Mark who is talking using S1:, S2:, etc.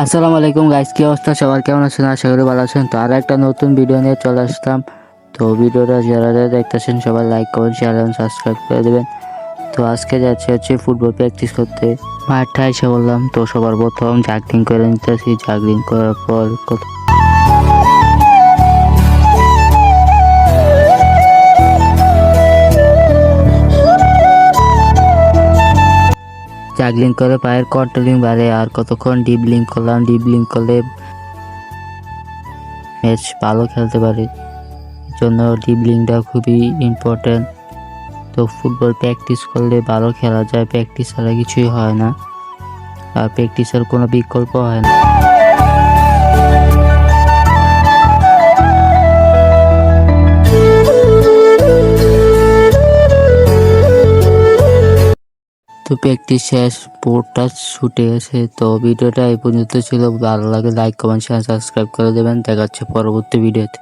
S1: আসসালামু আলাইকুম গাইস, কি অবস্থা? সবার কেমন আছেন? আশা করি ভালো আছেন। তো আর একটা নতুন ভিডিও নিয়ে চলে আসলাম। তো ভিডিওটা যারা যারা দেখতেছেন সবাই লাইক করুন, শেয়ার এবং সাবস্ক্রাইব করে দেবেন। তো আজকে যাচ্ছি ফুটবল প্র্যাকটিস করতে। মাঠে এসে বললাম, তো সবার প্রথম জাগলিং করে নিতেছি। জাগলিং করার পর জাগলিং করে পায়ের কন্ট্রোলিং বাড়ে। আর কতক্ষণ ডিবলিং করলাম। ডিবলিং করলে ম্যাচ ভালো খেলতে পারে, এই জন্য ডিবলিংটা খুবই ইম্পর্টেন্ট। তো ফুটবল প্র্যাকটিস করলে ভালো খেলা যায়, প্র্যাকটিস ছাড়া কিছুই হয় না, আর প্র্যাকটিসের কোনো বিকল্প হয় না। তো প্র্যাকটিস শেষ, বোর্ডটা ছুটে গেছে। তো ভিডিওটা এই পর্যন্ত ছিল। ভালো লাগে লাইক কমেন্ট শেয়ার সাবস্ক্রাইব করে দেবেন। দেখা হচ্ছে পরবর্তী ভিডিওতে।